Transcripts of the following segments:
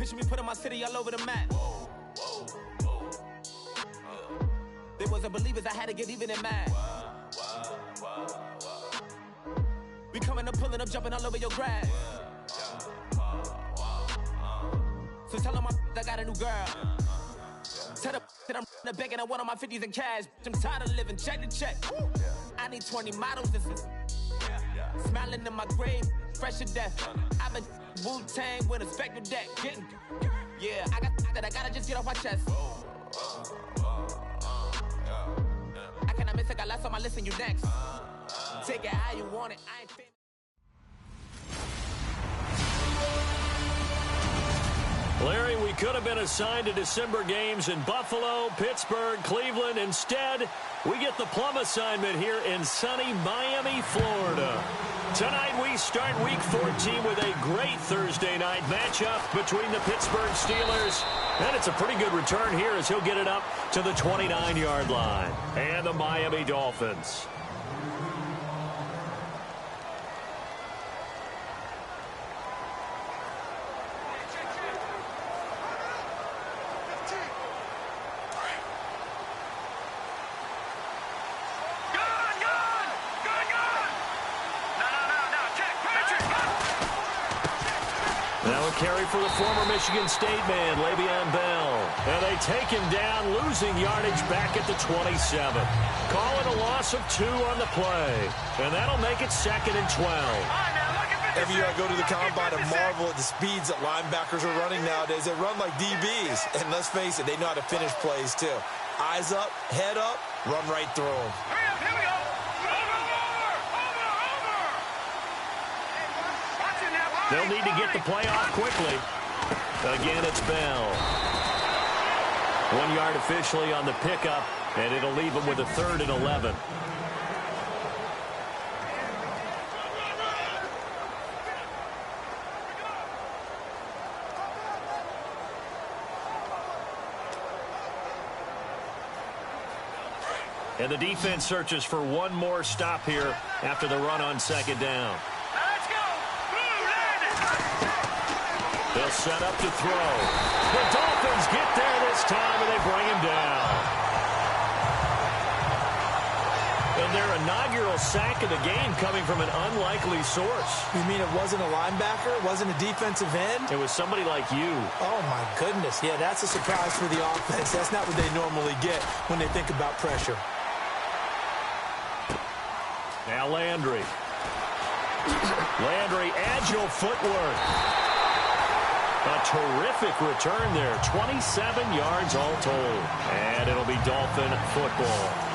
Picture me putting my city all over the map. They wasn't believers, I had to get even and mad. We coming up, pulling up, jumping all over your grass. So tell them I got a new girl. Tell them that I'm in the bank and I want all my 50s in cash. I'm tired of living check to check. I need 20 models. This is smiling in my grave, fresh to death. I've been Wu-Tang with a spectral deck. Getting, yeah, I got that. I gotta just get off my chest. I cannot miss it. Got lots on my list and you next. Take it how you want it. I ain't fit. Larry, we could have been assigned to December games in Buffalo, Pittsburgh, Cleveland. Instead, we get the plum assignment here in sunny Miami, Florida. Tonight, we start Week 14 with a great Thursday night matchup between the Pittsburgh Steelers. And it's a pretty good return here as he'll get it up to the 29-yard line. And the Miami Dolphins. Carry for the former Michigan State man, Le'Veon Bell. And they take him down, losing yardage back at the 27. Call it a loss of 2 on the play. And that'll make it 2nd and 12. Every year I go to the combine and marvel at the speeds that linebackers are running nowadays. They run like DBs. And let's face it, they know how to finish plays too. Eyes up, head up, run right through them. Here we go. They'll need to get the play off quickly. Again, it's Bell. 1 yard officially on the pickup, and it'll leave them with a 3rd and 11. And the defense searches for one more stop here after the run on 2nd down. They'll set up to throw. The Dolphins get there this time, and they bring him down. And their inaugural sack of the game coming from an unlikely source. You mean it wasn't a linebacker? It wasn't a defensive end? It was somebody like you. Oh, my goodness. Yeah, that's a surprise for the offense. That's not what they normally get when they think about pressure. Now Landry. Landry, agile footwork. A terrific return there. 27 yards all told. And it'll be Dolphin football.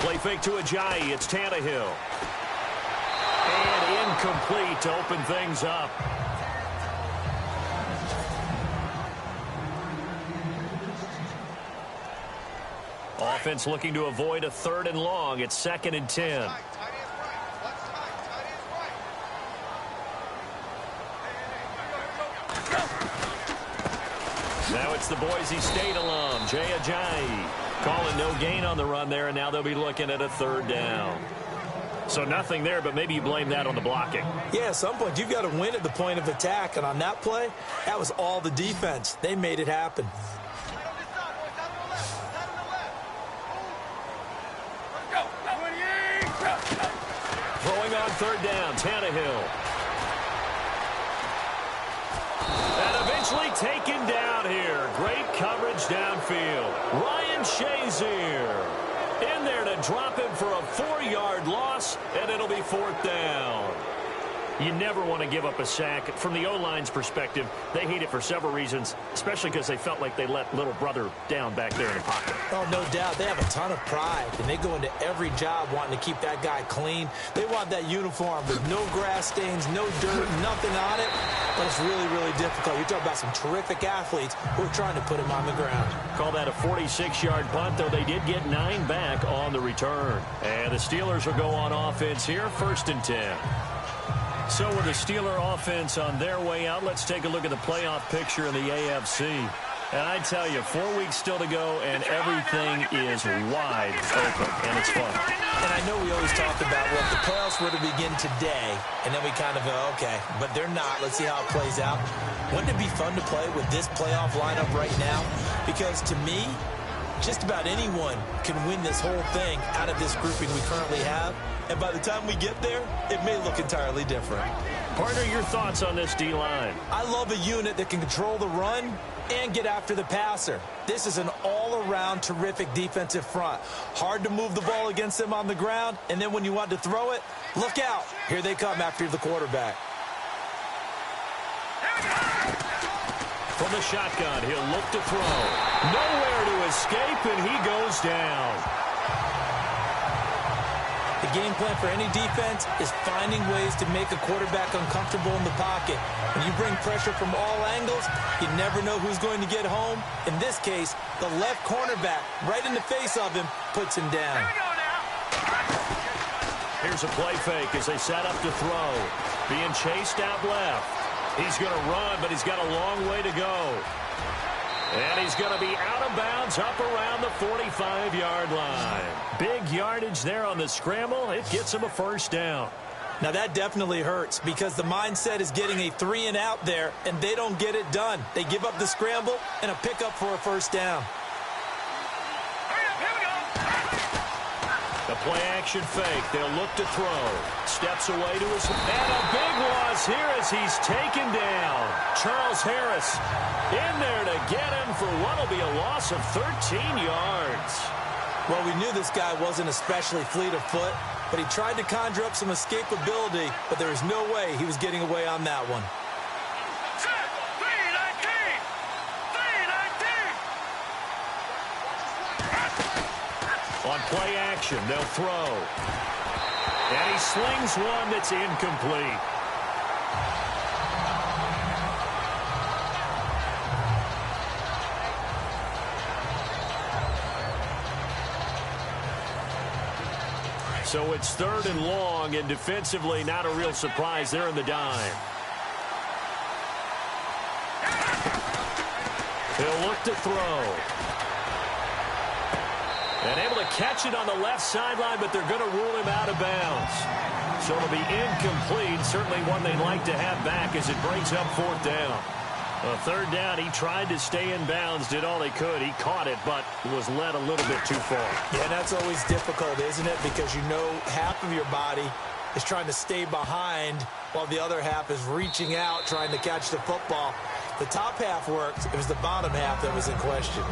Play fake to Ajayi. It's Tannehill. And incomplete to open things up. Offense looking to avoid a 3rd and long. It's 2nd and 10. Now it's the Boise State alum, Jay Ajayi. Calling no gain on the run there, and now they'll be looking at a 3rd down. So nothing there, but maybe you blame that on the blocking. Yeah, at some point you've got to win at the point of attack, and on that play, that was all the defense. They made it happen. Throwing on 3rd down, Tannehill. And eventually taken down here. Great coverage downfield. Ryan Shazier in there to drop him for a 4-yard loss, and it'll be 4th down. You never want to give up a sack. From the O-line's perspective, they hate it for several reasons, especially because they felt like they let little brother down back there in the pocket. Oh, no doubt. They have a ton of pride, and they go into every job wanting to keep that guy clean. They want that uniform with no grass stains, no dirt, nothing on it, but it's really, really difficult. You're talking about some terrific athletes who are trying to put him on the ground. Call that a 46-yard punt, though they did get 9 back on the return. And the Steelers will go on offense here, 1st and 10. So with the Steeler offense on their way out, let's take a look at the playoff picture in the AFC. And I tell you, 4 weeks still to go, and everything is wide open, and it's fun. And I know we always talk about, well, if the playoffs were to begin today, and then we kind of go, okay, but they're not. Let's see how it plays out. Wouldn't it be fun to play with this playoff lineup right now? Because to me, just about anyone can win this whole thing out of this grouping we currently have. And by the time we get there, it may look entirely different. Partner, your thoughts on this D-line? I love a unit that can control the run and get after the passer. This is an all-around terrific defensive front. Hard to move the ball against them on the ground, and then when you want to throw it, look out. Here they come after the quarterback. From the shotgun, he'll look to throw. Nowhere to escape, and he goes down. The game plan for any defense is finding ways to make a quarterback uncomfortable in the pocket. When you bring pressure from all angles, you never know who's going to get home. In this case, the left cornerback, right in the face of him, puts him down. Here's a play fake as they set up to throw. Being chased out left. He's going to run, but he's got a long way to go. And he's going to be out of bounds up around the 45-yard line. Big yardage there on the scramble. It gets him a 1st down. Now that definitely hurts because the mindset is getting a 3-and-out there, and they don't get it done. They give up the scramble and a pickup for a 1st down. The play-action fake. They'll look to throw. Steps away to his... And a big loss here as he's taken down. Charles Harris in there to get him for what will be a loss of 13 yards. Well, we knew this guy wasn't especially fleet of foot, but he tried to conjure up some escapability, but there was no way he was getting away on that one. On play action, they'll throw. And he slings one that's incomplete. So it's 3rd and long, and defensively not a real surprise there in the dime. He'll look to throw. And able to catch it on the left sideline, but they're going to rule him out of bounds. So it'll be incomplete, certainly one they'd like to have back as it brings up 4th down. 3rd down, he tried to stay in bounds, did all he could. He caught it, but was led a little bit too far. Yeah, that's always difficult, isn't it? Because you know half of your body is trying to stay behind while the other half is reaching out, trying to catch the football. The top half worked. It was the bottom half that was in question.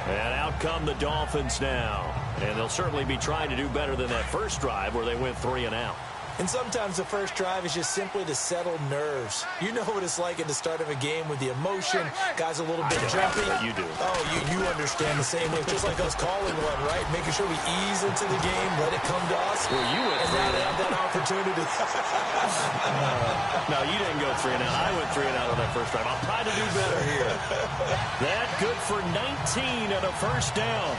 And out come the Dolphins now. And they'll certainly be trying to do better than that first drive where they went 3 and out. And sometimes the first drive is just simply to settle nerves. You know what it's like at the start of a game with the emotion. Guys a little bit jumpy. You do. Oh, you understand the same way. Just like us calling one, right? Making sure we ease into the game, let it come to us. Well, you went and now they have that opportunity. No, you didn't go 3 and out. I went 3 and out on that first drive. I'll try to do better here. That good for 19 and a 1st down.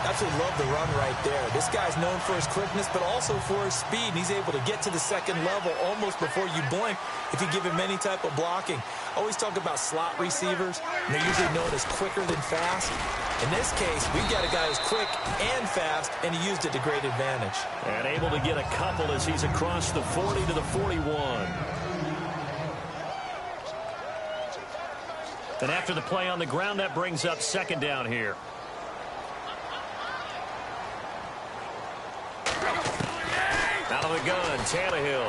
Absolutely love the run right there. This guy's known for his quickness, but also for his speed. And he's able to get to the 2nd level almost before you blink if you give him any type of blocking. Always talk about slot receivers, and they're usually known as quicker than fast. In this case, we've got a guy who's quick and fast, and he used it to great advantage. And able to get a couple as he's across the 40 to the 41. And after the play on the ground, that brings up 2nd down here. Out of the gun, Tannehill.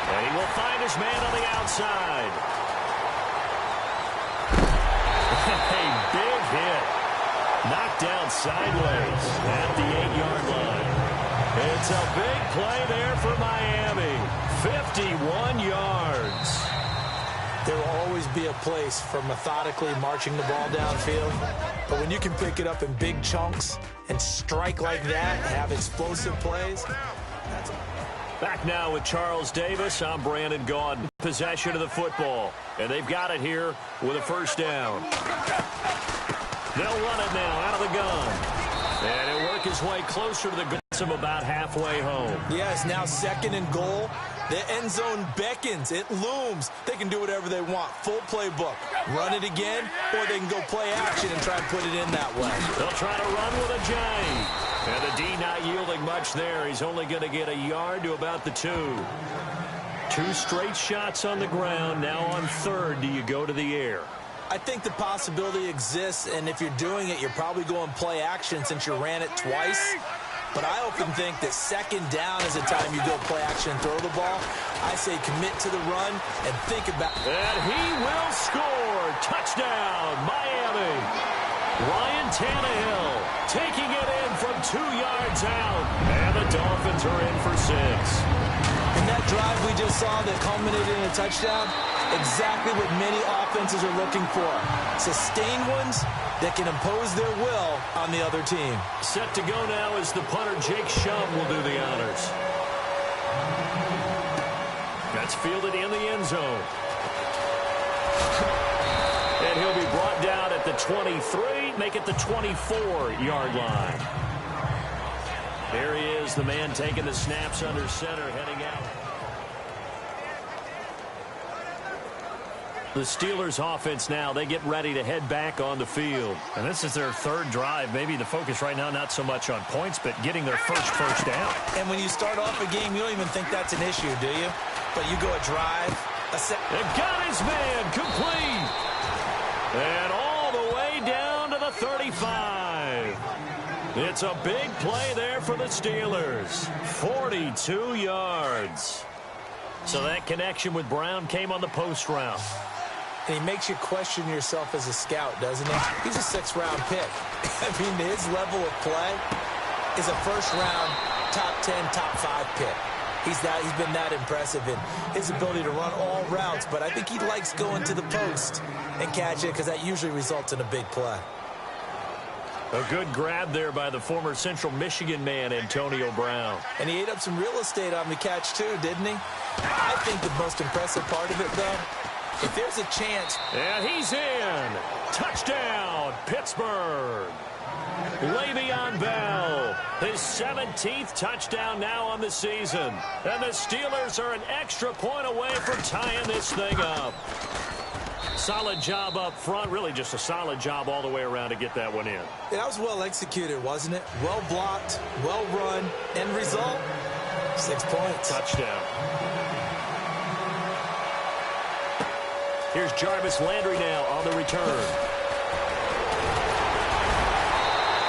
And he will find his man on the outside. A big hit. Knocked down sideways at the 8-yard line. It's a big play there for Miami. 51 yards. There will always be a place for methodically marching the ball downfield. But when you can pick it up in big chunks and strike like that, have explosive plays. Back now with Charles Davis. I'm Brandon Gaudin. Possession of the football. And they've got it here with a first down. They'll run it now out of the gun. And he'll work his way closer to the goal. About halfway home. Yes, now 2nd and goal. The end zone beckons. It looms. They can do whatever they want. Full playbook. Run it again, or they can go play action and try and put it in that way. They'll try to run with a J. And the D not yielding much there. He's only going to get a yard to about the 2. 2 straight shots on the ground. Now on 3rd, do you go to the air? I think the possibility exists, and if you're doing it, you're probably going play action since you ran it twice. But I often think that 2nd down is the time you go play action and throw the ball. I say commit to the run and think about it. And he will score. Touchdown, Miami. Ryan Tannehill taking it in from 2 yards out. And the Dolphins are in for 6. And that drive we just saw that culminated in a touchdown, exactly what many offenses are looking for. Sustained ones that can impose their will on the other team. Set to go now as the punter, Jake Shum, will do the honors. That's fielded in the end zone. And he'll be brought down at the 23, make it the 24-yard line. There he is, the man taking the snaps under center, heading out. The Steelers offense now, they get ready to head back on the field. And this is their 3rd drive. Maybe the focus right now, not so much on points, but getting their first down. And when you start off a game, you don't even think that's an issue, do you? But you go a drive, They've got his man complete. And all the way down to the 35. It's a big play there for the Steelers. 42 yards. So that connection with Brown came on the post route. And he makes you question yourself as a scout, doesn't he? He's a 6th-round pick. I mean, his level of play is a first-round, top 10, top 5 pick. He's been that impressive in his ability to run all routes, but I think he likes going to the post and catch it because that usually results in a big play. A good grab there by the former Central Michigan man, Antonio Brown. And he ate up some real estate on the catch, too, didn't he? I think the most impressive part of it, though, if there's a chance. And he's in. Touchdown, Pittsburgh. Le'Veon Bell, his 17th touchdown now on the season. And the Steelers are an extra point away from tying this thing up. Solid job up front, really just a solid job all the way around to get that one in. That was well executed, wasn't it? Well blocked, well run. End result, 6 points. Touchdown. Here's Jarvis Landry now on the return.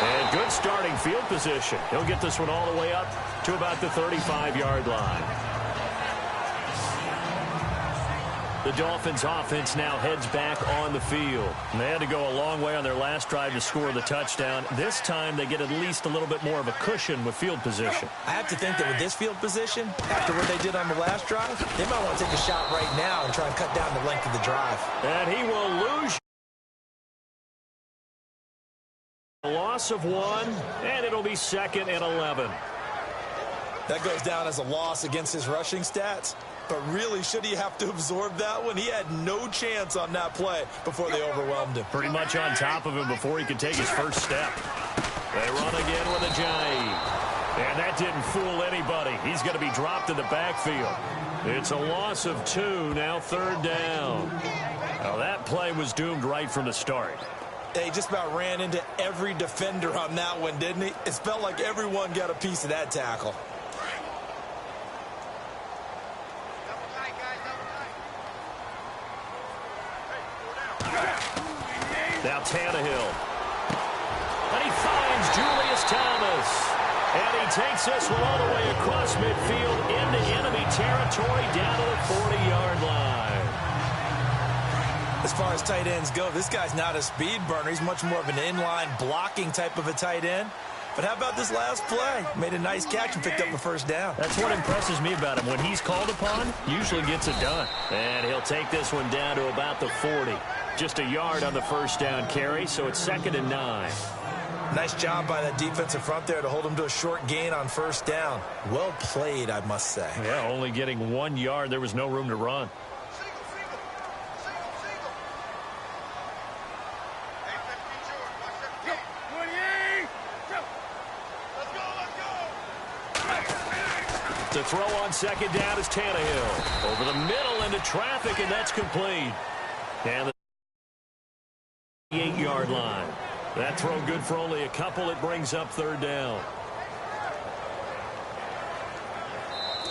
And good starting field position. He'll get this one all the way up to about the 35-yard line. The Dolphins offense now heads back on the field. And they had to go a long way on their last drive to score the touchdown. This time they get at least a little bit more of a cushion with field position. I have to think that with this field position, after what they did on the last drive, they might want to take a shot right now and try and cut down the length of the drive. And he will lose. A loss of 1, and it'll be 2nd and 11. That goes down as a loss against his rushing stats. But really, should he have to absorb that one? He had no chance on that play before they overwhelmed him. Pretty much on top of him before he could take his first step. They run again with a J. And that didn't fool anybody. He's going to be dropped in the backfield. It's a loss of 2, now 3rd down. Now that play was doomed right from the start. They just about ran into every defender on that one, didn't he? It felt like everyone got a piece of that tackle. Now Tannehill. And he finds Julius Thomas. And he takes this one all the way across midfield into enemy territory down to the 40-yard line. As far as tight ends go, this guy's not a speed burner. He's much more of an inline blocking type of a tight end. But how about this last play? Made a nice catch and picked up a first down. That's what impresses me about him. When he's called upon, usually gets it done. And he'll take this one down to about the 40. Just a yard on the first down carry, so it's 2nd and 9. Nice job by that defensive front there to hold him to a short gain on first down. Well played, I must say. Yeah, only getting 1 yard. There was no room to run. To throw on 2nd down is Tannehill. Over the middle into traffic, and that's complete. And the 8-yard line. That throw good for only a couple. It brings up 3rd down.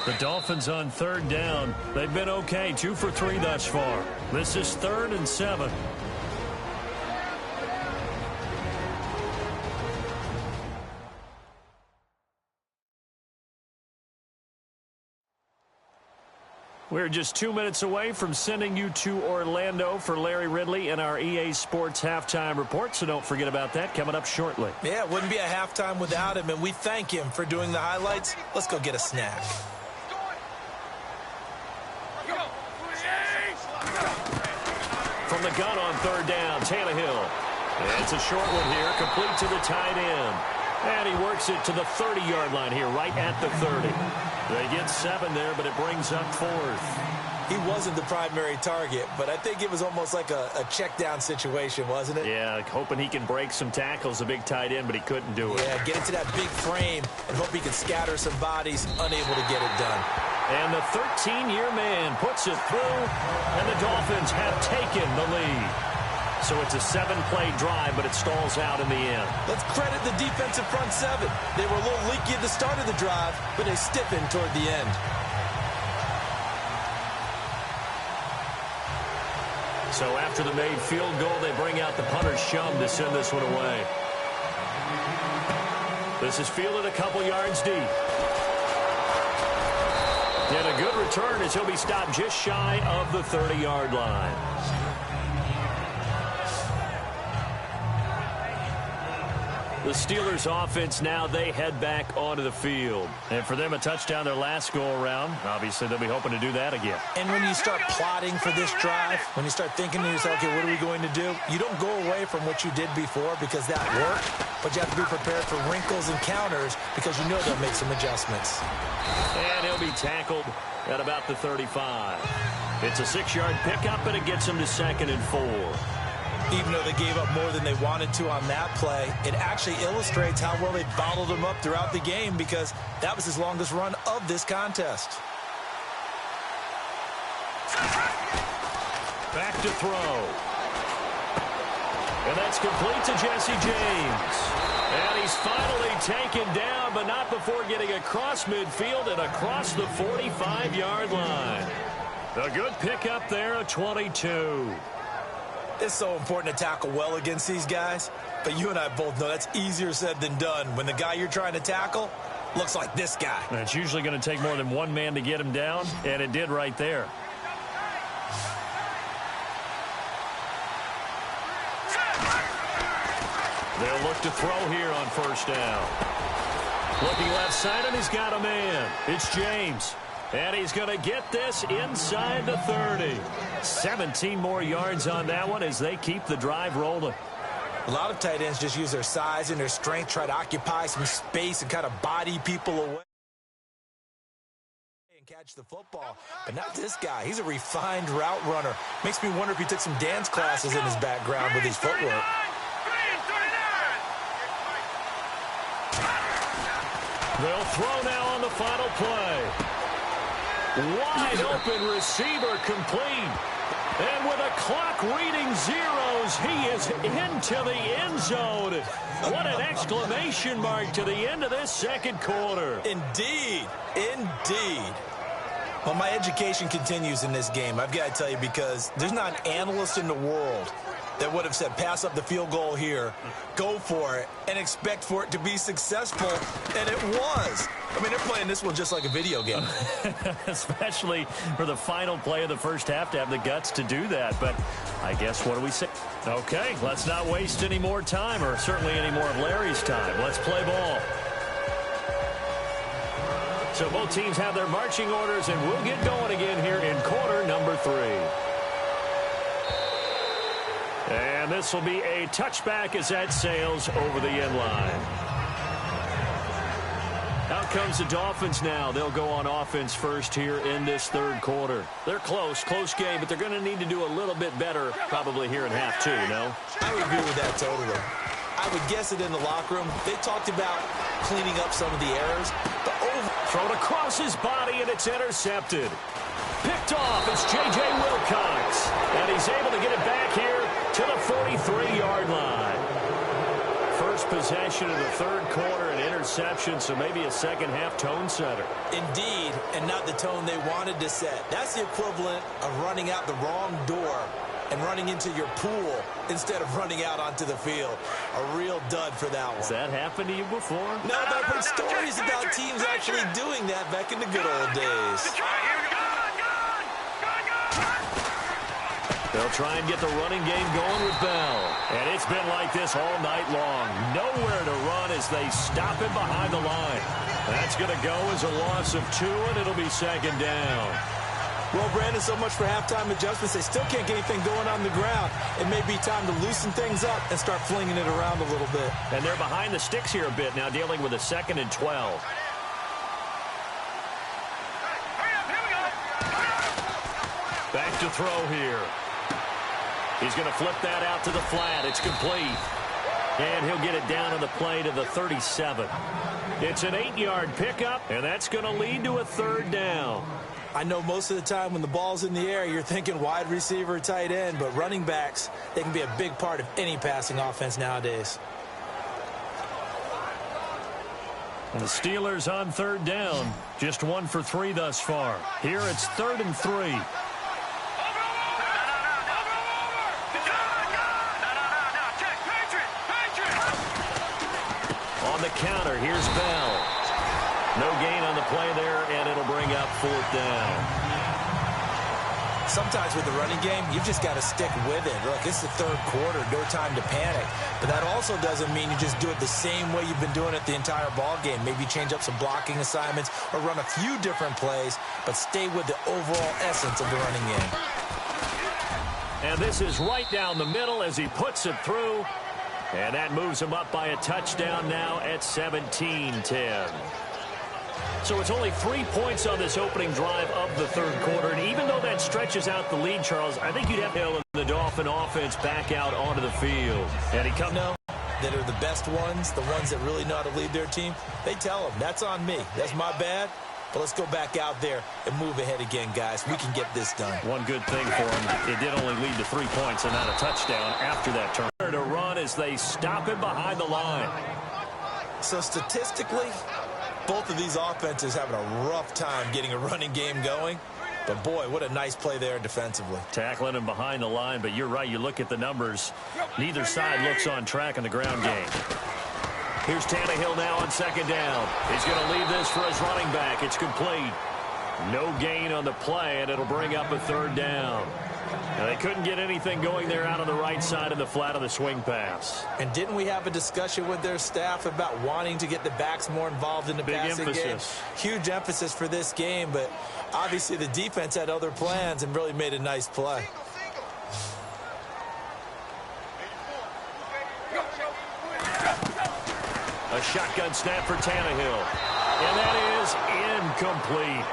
The Dolphins on 3rd down. They've been okay. 2 for 3 thus far. This is 3rd and 7. We're just 2 minutes away from sending you to Orlando for Larry Ridley and our EA Sports Halftime Report, so don't forget about that coming up shortly. Yeah, it wouldn't be a halftime without him, and we thank him for doing the highlights. Let's go get a snack. From the gun on 3rd down, Tannehill. And it's a short one here, complete to the tight end. And he works it to the 30-yard line here, right at the 30. They get 7 there, but it brings up 4th. He wasn't the primary target, but I think it was almost like a check-down situation, wasn't it? Yeah, hoping he can break some tackles, a big tight end, but he couldn't do it. Yeah, get into that big frame and hope he can scatter some bodies, unable to get it done. And the 13-year man puts it through, and the Dolphins have taken the lead. So it's a 7-play drive, but it stalls out in the end. Let's credit the defensive front 7. They were a little leaky at the start of the drive, but they stiffened toward the end. So after the made field goal, they bring out the punter's chum to send this one away. This is fielded a couple yards deep. And a good return as he'll be stopped just shy of the 30-yard line. The Steelers offense now, they head back onto the field. And for them, a touchdown their last go-around. Obviously, they'll be hoping to do that again. And when you start plotting for this drive, when you start thinking to yourself, okay, what are we going to do? You don't go away from what you did before because that worked, but you have to be prepared for wrinkles and counters because you know they'll make some adjustments. And he'll be tackled at about the 35. It's a 6-yard pickup, and it gets him to 2nd and 4. Even though they gave up more than they wanted to on that play, it actually illustrates how well they bottled him up throughout the game because that was his longest run of this contest. Back to throw. And that's complete to Jesse James. And he's finally taken down, but not before getting across midfield and across the 45-yard line. A good pickup there, a 22. It's so important to tackle well against these guys, but you and I both know that's easier said than done when the guy you're trying to tackle looks like this guy. And it's usually going to take more than one man to get him down, and it did right there. They'll look to throw here on 1st down. Looking left side, and he's got a man. It's James. And he's going to get this inside the 30. 17 more yards on that one as they keep the drive rolling. A lot of tight ends just use their size and their strength, try to occupy some space and kind of body people away and catch the football. But not this guy. He's a refined route runner. Makes me wonder if he took some dance classes in his background with his footwork. They'll throw now on the final play. Wide open receiver complete. And with a clock reading zeros, he is into the end zone. What an exclamation mark to the end of this second quarter. Indeed. Indeed. Well, my education continues in this game, I've got to tell you, because there's not an analyst in the world that would have said pass up the field goal here, go for it, and expect for it to be successful, and it was. I mean, they're playing this one just like a video game. Especially for the final play of the first half to have the guts to do that. But I guess what do we say? Okay, let's not waste any more time, or certainly any more of Larry's time. Let's play ball. So both teams have their marching orders, and we'll get going again here in quarter number 3. And this will be a touchback as that sails over the end line. Out comes the Dolphins now. They'll go on offense first here in this third quarter. They're close game, but they're going to need to do a little bit better probably here in half 2, no? I would agree with that totally. I would guess it in the locker room. They talked about cleaning up some of the errors. Thrown across his body, and it's intercepted. Picked off. It's J.J. Wilcox. And he's able to get it back here to the 43-yard line. First possession of the third quarter, an interception, so maybe a second-half tone setter. Indeed, and not the tone they wanted to set. That's the equivalent of running out the wrong door and running into your pool instead of running out onto the field. A real dud for that one. Has that happened to you before? No, but I've heard stories about teams actually doing that back in the good old days. They'll try and get the running game going with Bell. And it's been like this all night long. Nowhere to run as they stop him behind the line. That's going to go as a loss of 2, and it'll be second down. Well, Brandon, so much for halftime adjustments. They still can't get anything going on the ground. It may be time to loosen things up and start flinging it around a little bit. And they're behind the sticks here a bit now, dealing with a 2nd and 12. Back to throw here. He's going to flip that out to the flat. It's complete. And he'll get it down on the play to the 37. It's an 8-yard pickup, and that's going to lead to a 3rd down. I know most of the time when the ball's in the air, you're thinking wide receiver, tight end, but running backs, they can be a big part of any passing offense nowadays. And the Steelers on 3rd down. Just 1 for 3 thus far. Here it's 3rd and 3. On the counter, here's Bell. No gain on the play there, and it'll bring up 4th down. Sometimes with the running game, you've just got to stick with it. Look, it's the third quarter, no time to panic. But that also doesn't mean you just do it the same way you've been doing it the entire ball game. Maybe change up some blocking assignments or run a few different plays, but stay with the overall essence of the running game. And this is right down the middle as he puts it through. And that moves him up by a touchdown now at 17-10. So it's only 3 points on this opening drive of the third quarter. And even though that stretches out the lead, Charles, I think you'd have Hill and the Dolphin offense back out onto the field. And he comes now. That are the best ones, the ones that really know how to lead their team, they tell them, that's on me. That's my bad. But let's go back out there and move ahead again, guys. We can get this done. One good thing for him, it did only lead to 3 points and not a touchdown after that turn. To run as they stop him behind the line. So statistically, both of these offenses having a rough time getting a running game going. But, boy, what a nice play there defensively. Tackling him behind the line, but you're right. You look at the numbers. Neither side looks on track in the ground game. Here's Tannehill now on 2nd down. He's going to leave this for his running back. It's complete. No gain on the play, and it'll bring up a 3rd down. Now, they couldn't get anything going there out on the right side of the flat of the swing pass. And didn't we have a discussion with their staff about wanting to get the backs more involved in the passing game? Huge emphasis for this game, but obviously the defense had other plans and really made a nice play. A shotgun snap for Tannehill. And that is incomplete.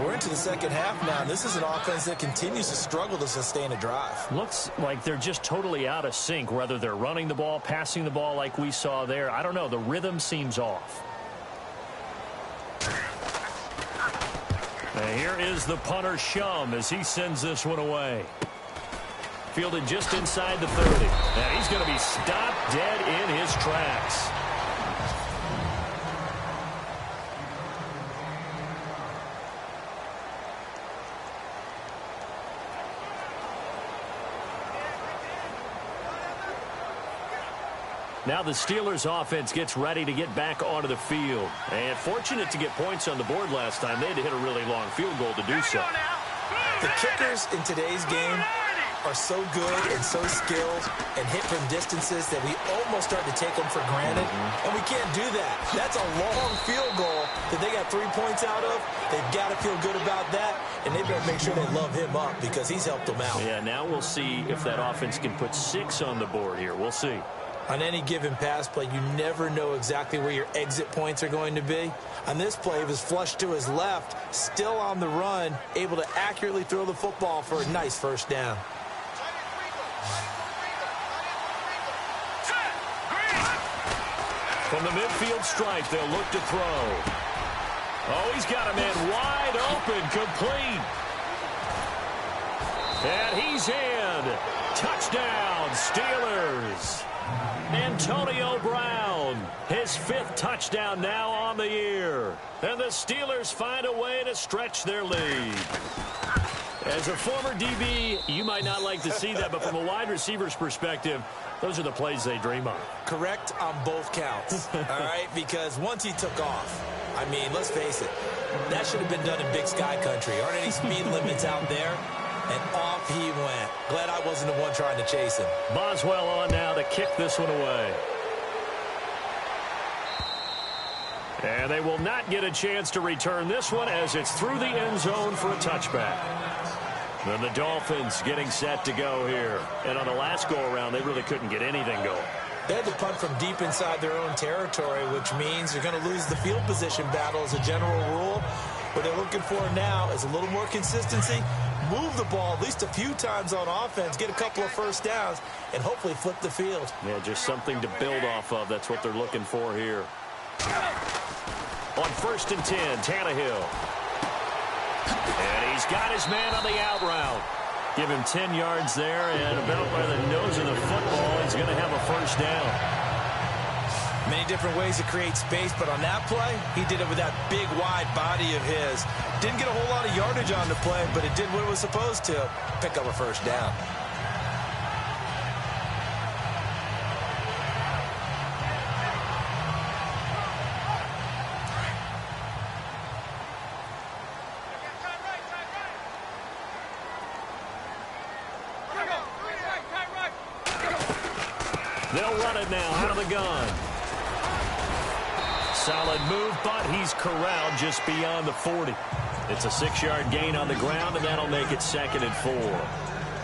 We're into the second half now, and this is an offense that continues to struggle to sustain a drive. Looks like they're just totally out of sync, whether they're running the ball, passing the ball like we saw there. I don't know. The rhythm seems off. And here is the punter, Shum, as he sends this one away. Fielded just inside the 30. And he's going to be stopped dead in his tracks. Now the Steelers offense gets ready to get back onto the field. And fortunate to get points on the board last time. They had to hit a really long field goal to do so. The kickers in today's game are so good and so skilled and hit from distances that we almost start to take them for granted, and we can't do that. That's a long field goal that they got 3 points out of. They've got to feel good about that, and they better make sure they love him up because he's helped them out. Yeah, now we'll see if that offense can put 6 on the board here. We'll see. On any given pass play, you never know exactly where your exit points are going to be. On this play, he was flushed to his left, still on the run, able to accurately throw the football for a nice first down. From the midfield stripe, they'll look to throw. Oh, he's got a man wide open, complete. And he's in. Touchdown, Steelers. Antonio Brown, his 5th touchdown now on the year. And the Steelers find a way to stretch their lead. As a former DB, you might not like to see that, but from a wide receiver's perspective, those are the plays they dream of. Correct on both counts, all right? Because once he took off, I mean, let's face it, that should have been done in Big Sky Country. Aren't any speed limits out there? And off he went. Glad I wasn't the one trying to chase him. Boswell on now to kick this one away. And they will not get a chance to return this one as it's through the end zone for a touchback. Then the Dolphins getting set to go here. And on the last go-around, they really couldn't get anything going. They had to punt from deep inside their own territory, which means they're going to lose the field position battle as a general rule. What they're looking for now is a little more consistency, move the ball at least a few times on offense, get a couple of first downs, and hopefully flip the field. Yeah, just something to build off of. That's what they're looking for here. On 1st and 10, Tannehill. And he's got his man on the out route. Give him 10 yards there, and about by the nose of the football, he's going to have a first down. Many different ways to create space, but on that play, he did it with that big, wide body of his. Didn't get a whole lot of yardage on the play, but it did what it was supposed to, pick up a first down. They'll run it now out of the gun. Solid move, but he's corralled just beyond the 40. It's a 6-yard gain on the ground, and that'll make it 2nd and 4.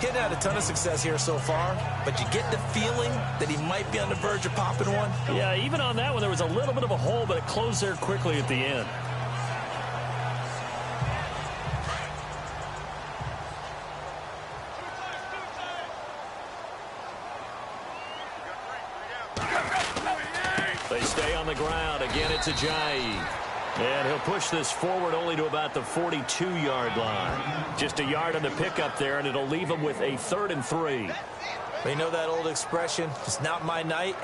He hadn't had a ton of success here so far, but you get the feeling that he might be on the verge of popping one. Yeah, even on that one, there was a little bit of a hole, but it closed there quickly at the end. They stay on the ground. Again, it's Ajayi. And he'll push this forward only to about the 42-yard line. Just a yard on the pickup there, and it'll leave him with a 3rd and 3. You know that old expression, it's not my night?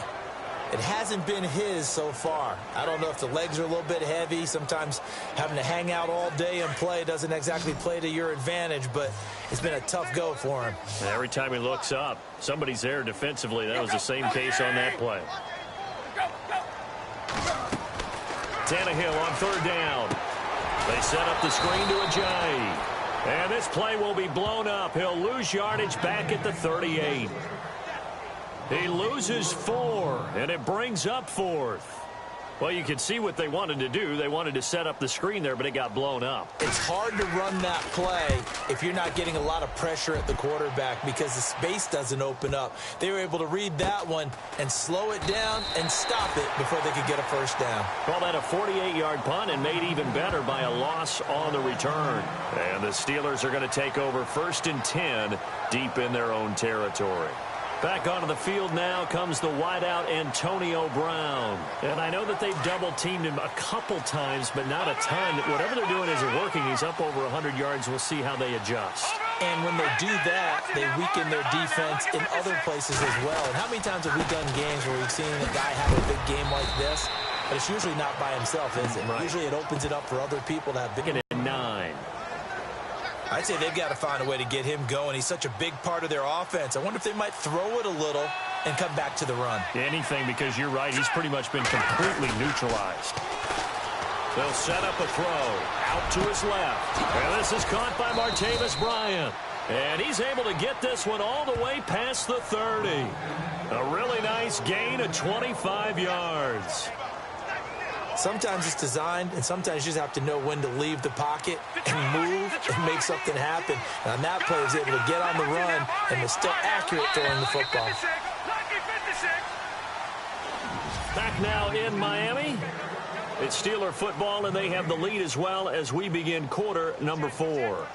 It hasn't been his so far. I don't know if the legs are a little bit heavy. Sometimes having to hang out all day and play doesn't exactly play to your advantage, but it's been a tough go for him. Every time he looks up, somebody's there defensively. That was the same case on that play. Tannehill on 3rd down. They set up the screen to Ajayi. And this play will be blown up. He'll lose yardage back at the 38. He loses 4, and it brings up 4th. Well, you can see what they wanted to do. They wanted to set up the screen there, but it got blown up. It's hard to run that play if you're not getting a lot of pressure at the quarterback because the space doesn't open up. They were able to read that one and slow it down and stop it before they could get a first down. Call that a 48-yard punt and made even better by a loss on the return. And the Steelers are going to take over 1st and 10 deep in their own territory. Back onto the field now comes the wideout Antonio Brown. And I know that they've double-teamed him a couple times, but not a ton. Whatever they're doing isn't working. He's up over 100 yards. We'll see how they adjust. And when they do that, they weaken their defense in other places as well. And how many times have we done games where we've seen a guy have a big game like this? But it's usually not by himself, is it? Right. Usually it opens it up for other people to have big. In 9. I'd say they've got to find a way to get him going. He's such a big part of their offense. I wonder if they might throw it a little and come back to the run. Anything, because you're right. He's pretty much been completely neutralized. They'll set up a throw out to his left. And this is caught by Martavis Bryant. And he's able to get this one all the way past the 30. A really nice gain of 25 yards. Sometimes it's designed, and sometimes you just have to know when to leave the pocket and move and make something happen. And that player is able to get on the run and is still accurate throwing the football. Back now in Miami. It's Steeler football, and they have the lead as well as we begin quarter number 4.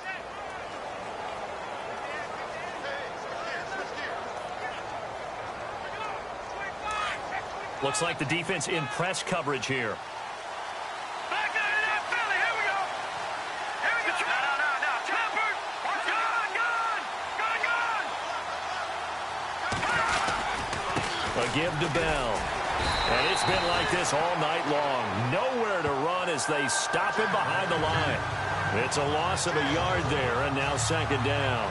Looks like the defense in press coverage here. A give to Bell. And it's been like this all night long. Nowhere to run as they stop him behind the line. It's a loss of a yard there, and now second down.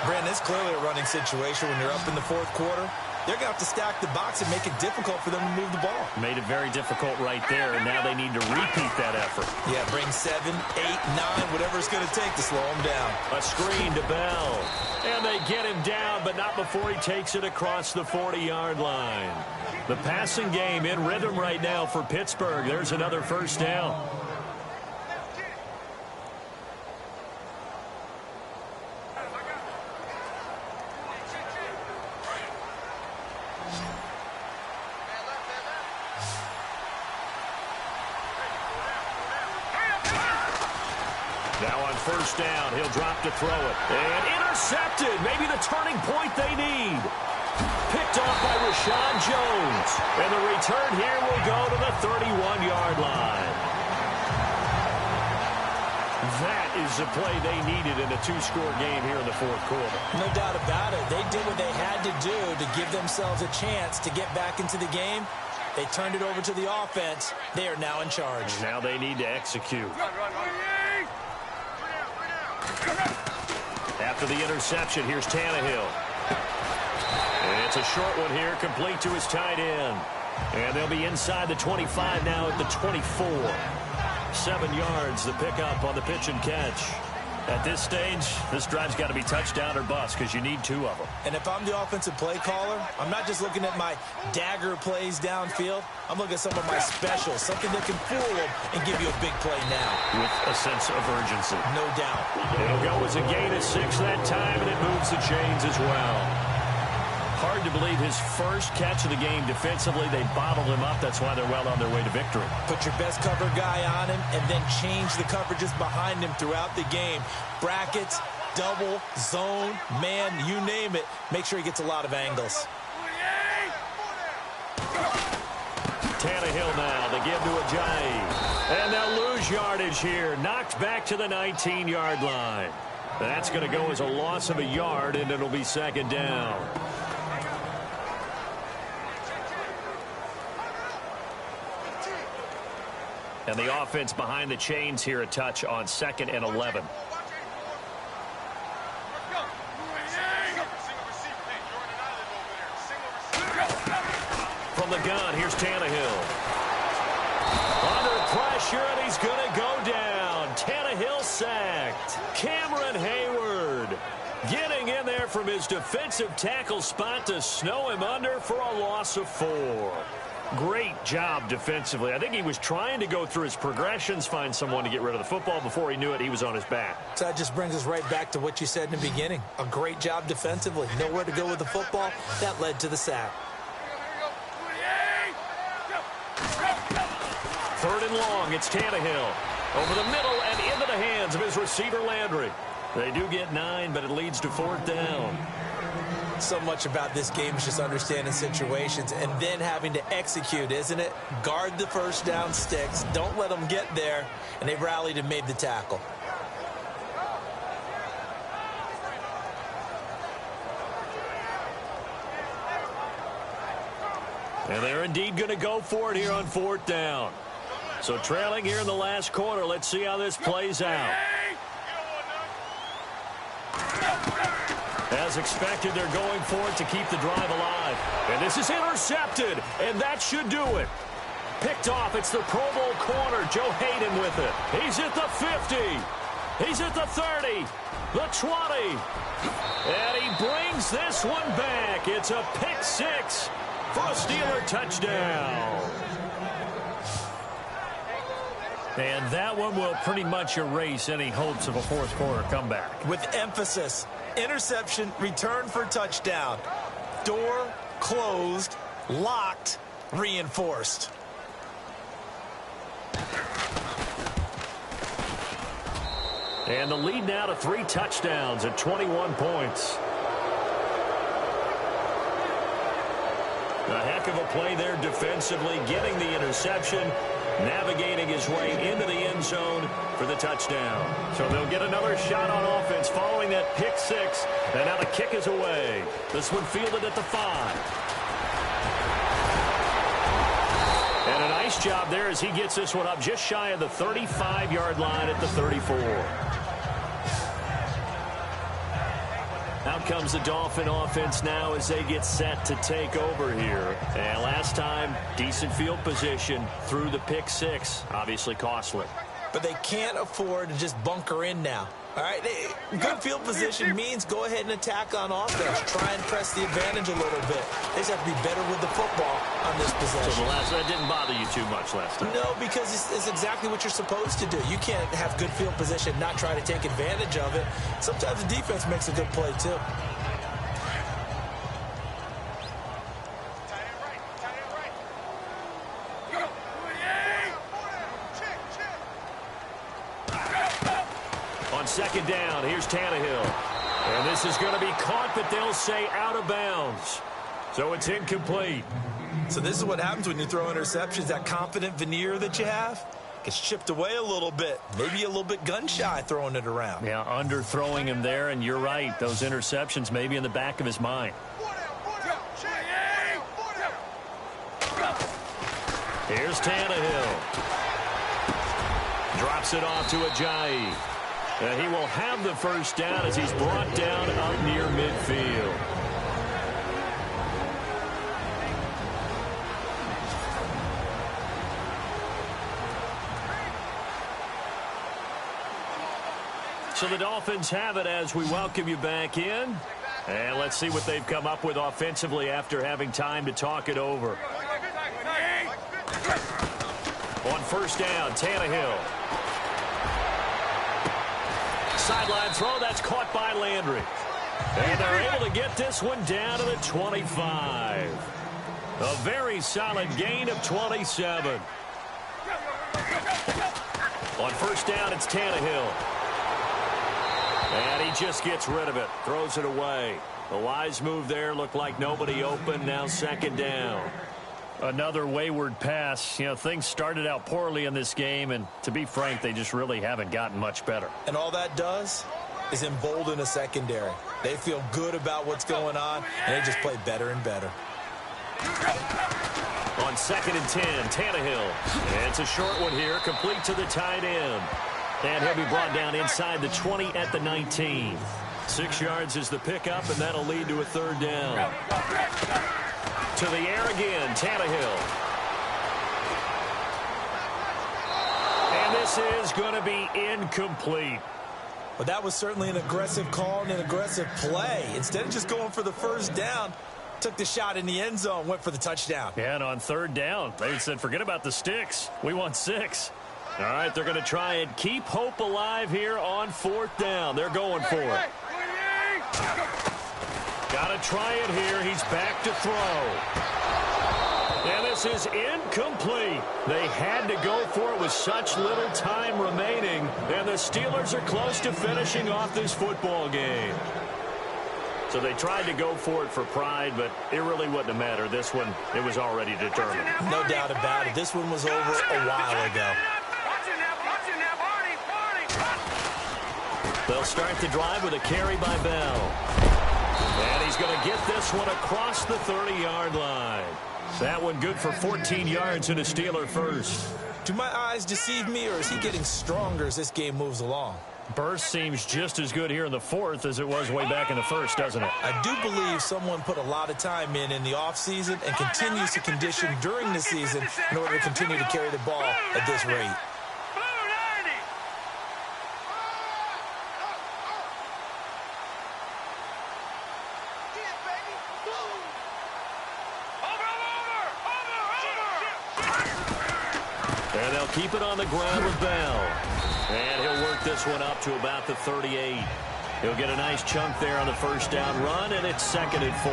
Brandon, it's clearly a running situation when you're up in the fourth quarter. They're going to have to stack the box and make it difficult for them to move the ball. Made it very difficult right there, and now they need to repeat that effort. Yeah, bring 7, 8, 9, whatever it's going to take to slow them down. A screen to Bell. And they get him down, but not before he takes it across the 40-yard line. The passing game in rhythm right now for Pittsburgh. There's another first down. Now on first down, he'll drop to throw it. And intercepted. Maybe the turning point they need. Picked off by Rashawn Jones. And the return here will go to the 31-yard line. That is the play they needed in a two-score game here in the fourth quarter. No doubt about it. They did what they had to do to give themselves a chance to get back into the game. They turned it over to the offense. They are now in charge. Now they need to execute. After the interception, here's Tannehill. And it's a short one here, complete to his tight end. And they'll be inside the 25 now at the 24. 7 yards, the pickup on the pitch and catch. At this stage, this drive's got to be touchdown or bust because you need 2 of them. And if I'm the offensive play caller, I'm not just looking at my dagger plays downfield. I'm looking at some of my specials, something that can fool them and give you a big play now. With a sense of urgency. No doubt. It'll go as a gain of 6 that time, and it moves the chains as well. Hard to believe his first catch of the game defensively. They bottled him up. That's why they're well on their way to victory. Put your best cover guy on him and then change the coverages behind him throughout the game. Brackets, double, zone, man, you name it. Make sure he gets a lot of angles. Tannehill now, they give to Ajayi. And they'll lose yardage here. Knocked back to the 19-yard line. That's going to go as a loss of a yard, and it'll be second down. And the offense behind the chains here a touch on 2nd and 11. From the gun, here's Tannehill. Under pressure, and he's going to go down. Tannehill sacked. Cameron Hayward getting in there from his defensive tackle spot to snow him under for a loss of 4. Great job defensively. I think he was trying to go through his progressions, find someone to get rid of the football. Before he knew it, he was on his back. So that just brings us right back to what you said in the beginning. A great job defensively. Nowhere to go with the football. That led to the sack. 3rd and long. It's Tannehill. Over the middle and into the hands of his receiver, Landry. They do get 9, but it leads to 4th down. So much about this game is just understanding situations and then having to execute, isn't it? Guard the first down sticks. Don't let them get there. And they rallied and made the tackle. And they're indeed going to go for it here on 4th down. So trailing here in the last quarter. Let's see how this plays out. As expected, they're going for it to keep the drive alive. And this is intercepted, and that should do it. picked off. It's the Pro Bowl corner, Joe Hayden with it. He's at the 50. He's at the 30, the 20. And he brings this one back. It's a pick six for a Steeler touchdown. And that one will pretty much erase any hopes of a fourth quarter comeback. With emphasis, interception, return for touchdown. Door closed, locked, reinforced. And the lead now to 3 touchdowns at 21 points. A heck of a play there defensively, getting the interception, navigating his way into the end zone for the touchdown. So they'll get another shot on offense following that pick six. And now the kick is away. This one fielded at the 5. And a nice job there as he gets this one up just shy of the 35-yard line at the 34. Out comes the Dolphin offense now as they get set to take over here. And last time, decent field position through the pick six. Obviously costly. But they can't afford to just bunker in now. All right, good field position means go ahead and attack on offense. Try and press the advantage a little bit. They just have to be better with the football on this possession. So that didn't bother you too much last time? No, because it's exactly what you're supposed to do. You can't have good field position, not try to take advantage of it. Sometimes the defense makes a good play, too. On second down, here's Tannehill. And this is going to be caught, but they'll say out of bounds. So it's incomplete. So this is what happens when you throw interceptions. That confident veneer that you have gets chipped away a little bit. Maybe a little bit gun-shy throwing it around. Yeah, underthrowing him there, and you're right. Those interceptions may be in the back of his mind. Here's Tannehill. Drops it off to Ajayi. He will have the first down as he's brought down up near midfield. So the Dolphins have it as we welcome you back in. And let's see what they've come up with offensively after having time to talk it over. On first down, Tannehill. Sideline throw, that's caught by Landry. And they're able to get this one down to the 25. A very solid gain of 27. On first down, it's Tannehill. And he just gets rid of it, throws it away. A wise move there, looked like nobody open, now second down. Another wayward pass. You know, things started out poorly in this game, and to be frank, they just really haven't gotten much better. And all that does is embolden a secondary. They feel good about what's going on, and they just play better and better. On second and 10, Tannehill. And it's a short one here, complete to the tight end. And he'll be brought down inside the 20 at the 19. 6 yards is the pickup, and that'll lead to a third down. To the air again, Tannehill. And this is going to be incomplete. But that was certainly an aggressive call and an aggressive play. Instead of just going for the first down, took the shot in the end zone, went for the touchdown. Yeah, and on third down, they said, forget about the sticks. We want 6. All right, they're going to try and keep hope alive here on fourth down. They're going for it. Got to try it here. He's back to throw. And this is incomplete. They had to go for it with such little time remaining. And the Steelers are close to finishing off this football game. So they tried to go for it for pride, but it really wouldn't have mattered. This one, it was already determined. No doubt about it. This one was over a while ago. They'll start the drive with a carry by Bell. And he's going to get this one across the 30-yard line. That one good for 14 yards and a Steeler first. Do my eyes deceive me, or is he getting stronger as this game moves along? Burst seems just as good here in the fourth as it was way back in the first, doesn't it? I do believe someone put a lot of time in the offseason and continues to condition during the season in order to continue to carry the ball at this rate. And they'll keep it on the ground with Bell. And he'll work this one up to about the 38. He'll get a nice chunk there on the first down run, and it's 2nd and 4.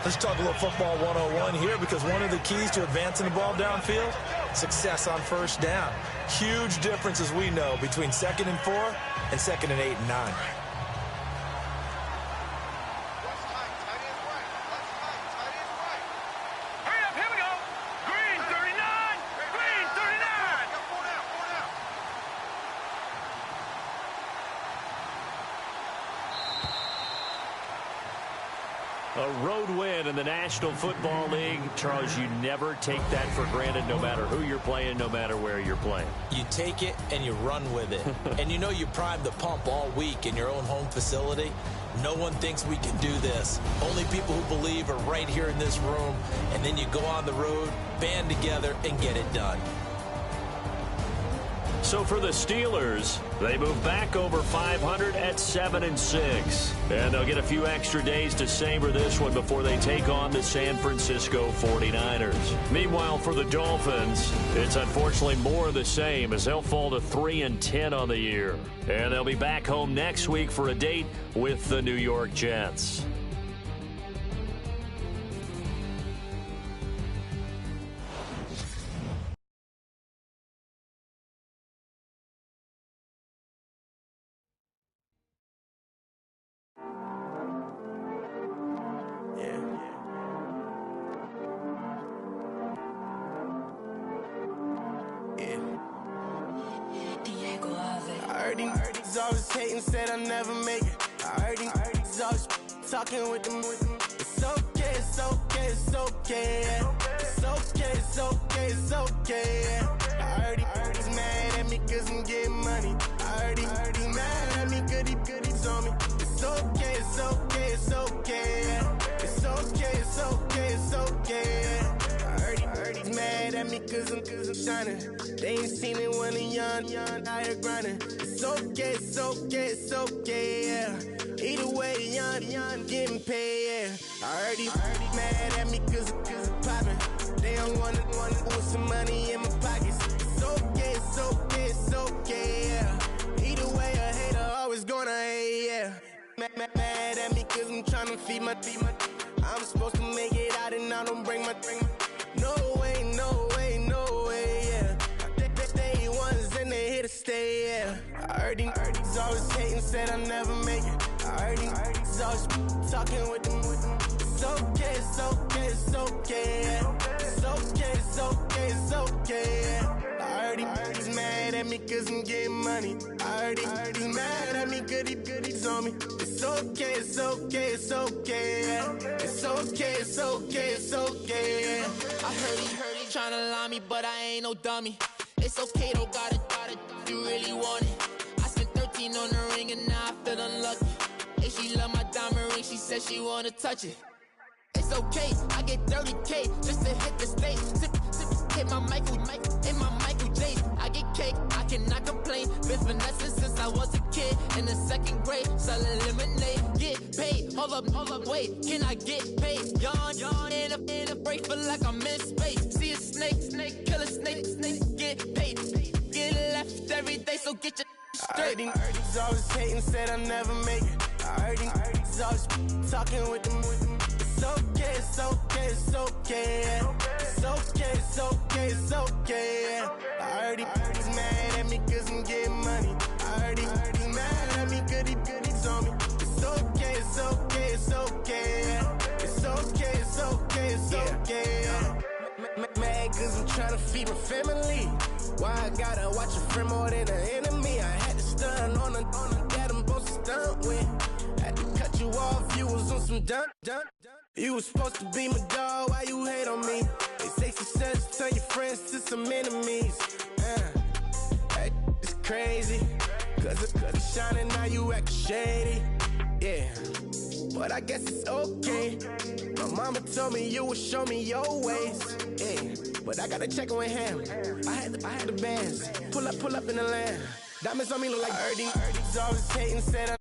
Let's talk a little football 101 here, because one of the keys to advancing the ball downfield, success on first down. Huge difference, as we know, between 2nd and 4 and 2nd and 8 and 9. A road win in the National Football League. Charles, you never take that for granted, no matter who you're playing, no matter where you're playing. You take it and you run with it. And you know you primed the pump all week in your own home facility. No one thinks we can do this. Only people who believe are right here in this room. And then you go on the road, band together, and get it done. So for the Steelers, they move back over 500 at 7-6. And they'll get a few extra days to savor this one before they take on the San Francisco 49ers. Meanwhile, for the Dolphins, it's unfortunately more of the same, as they'll fall to 3-10 on the year. And they'll be back home next week for a date with the New York Jets. Always hating, said I never make it. I heard he's always talking with them. It's okay, it's okay, it's okay. It's okay, it's okay, it's okay. I heard he's mad at me cause I'm getting money. I heard he's mad at me cause he's on me. It's okay, it's okay, it's okay. It's okay, it's okay, it's okay. I heard he's mad at me cause I'm shining. They ain't seen it when I'm young, out here grinding. It's okay, it's okay, it's okay, yeah. Either way, young, getting paid, yeah. I heard he's mad at me cause I'm poppin'. They don't wanna put some money in my pockets. It's okay, it's okay, it's okay, yeah. Either way, a hater always gonna hate, yeah. Mad at me cause I'm tryna feed my I'm supposed to make it out and I don't bring my No way, no way, no way, yeah. They ones and they here to stay, yeah. I heard he's always hating, said I never make it. I heard he's always talking with them. It's okay, it's okay, it's okay, yeah. It's okay, it's okay, it's okay, yeah. I heard he's mad at me cause I'm getting money. I heard he's mad at me cause he's on me. It's okay, it's okay, it's okay, yeah. It's okay, it's okay, it's okay, yeah. I heard he tryna lie me, but I ain't no dummy. It's okay, though, got it, you really want it. I spent 13 on the ring and now I feel unlucky. And she love my diamond ring, she said she wanna touch it. It's okay, I get 30K just to hit the stage. Sip, hit my Michael, in my Michael J. I get cake, I cannot complain. Been finessing since I was a kid in the 2nd grade. Selling lemonade, get paid. Hold up, wait, can I get paid? Yawn, in a break, feel like I'm in space. See a snake, kill a snake, get paid. Get left every day, so get your straight. I heard he's always hating, said I never make it. I heard he's always talking with them. It's okay, it's okay, it's okay, yeah. It's okay, it's okay, it's okay, yeah. I heard he's mad at me cause I'm getting money. I heard he's mad at me cause he's on me. It's okay, it's okay, it's okay, yeah. It's okay, it's okay, it's okay, yeah. Mad cause I'm tryna feed my family. Why I gotta watch a friend more than an enemy? I had to stun on the dad I'm supposed to stunt with. Had to cut you off, you was on some dun. You was supposed to be my dog, why you hate on me? They say success turn your friends to some enemies. Hey, it's crazy. Cause it's shining, now you acting shady. Yeah, but I guess it's okay. My mama told me you would show me your ways. Yeah, but I gotta check with him. I had the bands. Pull up in the land. Diamonds on me look like Erdy. Erdy's always hating, said I